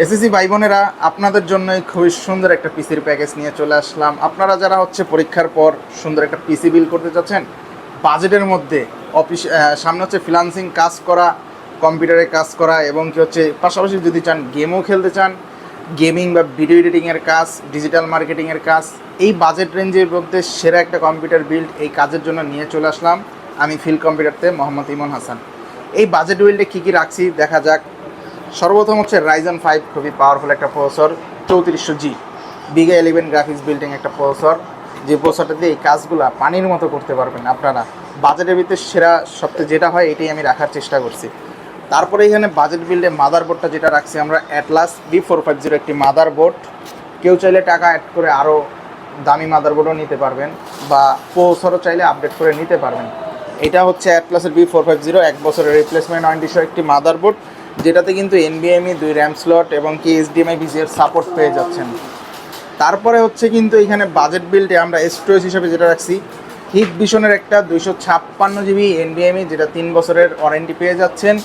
SSC ভাই বোনেরা, আপনাদের জন্যই খুবই সুন্দর একটা পিসির প্যাকেজ নিয়ে চলে আসলাম। আপনারা যারা পরীক্ষার পর সুন্দর একটা পিসি বিল করতে চাচ্ছেন বাজেটের মধ্যে, অফিস সামনে ফ্রিল্যান্সিং কাজ করা, কম্পিউটারে কাজ করা, এবং পাশাপাশি যদি চান গেমও খেলতে চান, গেমিং বা ভিডিও এডিটিংয়ের কাজ, ডিজিটাল মার্কেটিংয়ের কাজ, এই বাজেট রেঞ্জের মধ্যে সেরা একটা কম্পিউটার বিল্ড এই কাজের জন্য নিয়ে চলে আসলাম আমি ফিল কম্পিউটারতে, মোহাম্মদ ইমন হাসান। এই বাজেট বিল্ডে কী কী রাখছি দেখা যাক। সর্বপ্রথম Ryzen 5, খুবই পাওয়ারফুল একটা প্রসেসর, 3400G বিগা 11 গ্রাফিক্স বিল্ডিং একটা প্রসেসর, যে প্রসেসরটা দিয়ে এই কাজগুলো পানির মতো করতে পারবেন আপনারা। বাজেটের ভিতরে সেরা সবচেয়ে যেটা হয় এটাই আমি রাখার চেষ্টা করছি। তারপরে এখানে বাজেট বিল্ডে মাদারবোর্ডটা যেটা রাখছি আমরা, অ্যাটলাস B450 একটি মাদারবোর্ড। কেউ চাইলে টাকা অ্যাড করে আরও দামি মাদারবোর্ডও নিতে পারবেন, বা প্রসেসরও চাইলে আপডেট করে নিতে পারবেন। এটা অ্যাটলাসের B450 1 বছরের রিপ্লেসমেন্ট ওয়ারেন্টি সহ একটি মাদারবোর্ড, যেটাতে কিন্তু NVMe 2 র্যাম স্লট এবং কি HDMI VGA সাপোর্ট পেয়ে যাচ্ছেন। তারপরে কিন্তু এখানে বাজেট বিল্ডে আমরা স্টোরেজ হিসেবে যেটা রাখছি, হিকভিশনের একটা 256GB NVMe, যেটা 3 বছরের ওয়ারেন্টি পেয়ে যাচ্ছেন।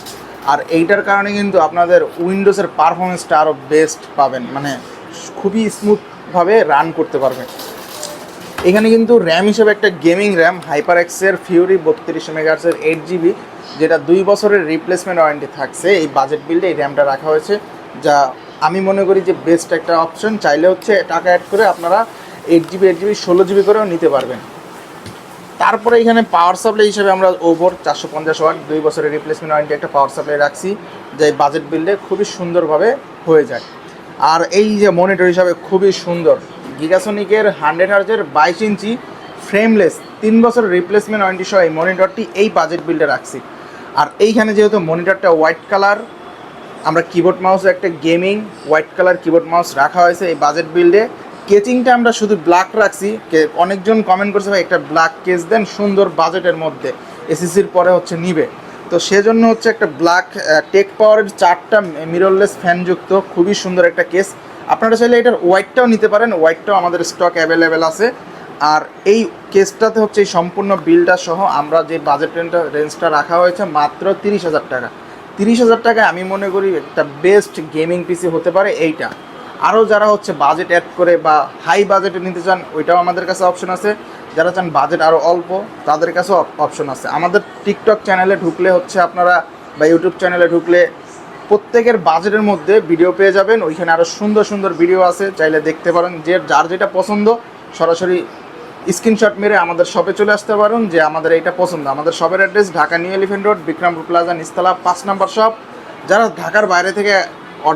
আর এইটার কারণে কিন্তু আপনাদের উইন্ডোজের পারফরমেন্সটা আরও বেস্ট পাবেন, মানে খুবই স্মুথভাবে রান করতে পারবেন। এখানে কিন্তু র্যাম হিসেবে একটা গেমিং র্যাম HyperX-এর ফিউরি 32 মেগাহার্টজের 8GB, যেটা 2 বছরের রিপ্লেসমেন্ট ওয়ারেন্টি থাকছে। এই বাজেট বিল্ডে এই র্যামটা রাখা হয়েছে, যা আমি মনে করি যে বেস্ট একটা অপশন। চাইলে টাকা অ্যাড করে আপনারা 8GB 16GB করেও নিতে পারবেন। তারপরে এখানে পাওয়ার সাপ্লাই হিসেবে আমরা ওভর 450 ওয়াট 2 বছরের রিপ্লেসমেন্ট ওয়ারেন্টি একটা পাওয়ার সাপ্লাই রাখছি, যা এই বাজেট বিল্ডে খুবই সুন্দরভাবে হয়ে যায়। আর এই যে মনিটর হিসাবে খুবই সুন্দর, গিগাসনিকের 100 হার্জের 22 ইঞ্চি ফ্রেমলেস 3 বছরের রিপ্লেসমেন্ট ওয়ারেন্টি সহ এই মনিটরটি এই বাজেট বিল্ডে রাখছি। আর এইখানে যেহেতু মনিটরটা হোয়াইট কালার, আমরা কিবোর্ড মাউস একটা gaming white colour keyboard mouse রাখা হয়েছে এই বাজেট বিল্ডে। কেচিংটা আমরা শুধু ব্ল্যাক রাখছি, অনেকজন কমেন্ট করছে ভাই একটা ব্ল্যাক কেস দেন সুন্দর বাজেটের মধ্যে, এসএসসির পরে নিবে, তো সেজন্য একটা ব্ল্যাক টেক পাওয়ারের 4টা মিররলেস ফ্যানযুক্ত খুবই সুন্দর একটা কেস। আপনারা চাইলে এটার হোয়াইটটাও নিতে পারেন, হোয়াইটটাও আমাদের স্টক অ্যাভেলেবেল আছে। আর এই কেসটাতে এই সম্পূর্ণ বিলটা সহ আমরা যে বাজেট রেঞ্জটা রাখা হয়েছে মাত্র 30,000 টাকা। 30,000 টাকায় আমি মনে করি একটা বেস্ট গেমিং পিসি হতে পারে এইটা। আরও যারা বাজেট অ্যাড করে বা হাই বাজেটে নিতে চান, ওইটাও আমাদের কাছে অপশন আছে। যারা চান বাজেট আরও অল্প, তাদের কাছেও অপশন আছে। আমাদের টিকটক চ্যানেলে ঢুকলে আপনারা, বা ইউটিউব চ্যানেলে ঢুকলে প্রত্যেকের বাজেটের মধ্যে ভিডিও পেয়ে যাবেন। ওইখানে আরও সুন্দর সুন্দর ভিডিও আছে, চাইলে দেখতে পারেন। যার যেটা পছন্দ সরাসরি স্ক্রিনশট মেরে আমাদের শপে চলে আসতে পারেন যে আমাদের এইটা পছন্দ। আমাদের শপের address Dhaka new elephant road, Bikrampur plaza, নিচতলা 5 নম্বর শপ। যারা ঢাকার বাইরে থেকে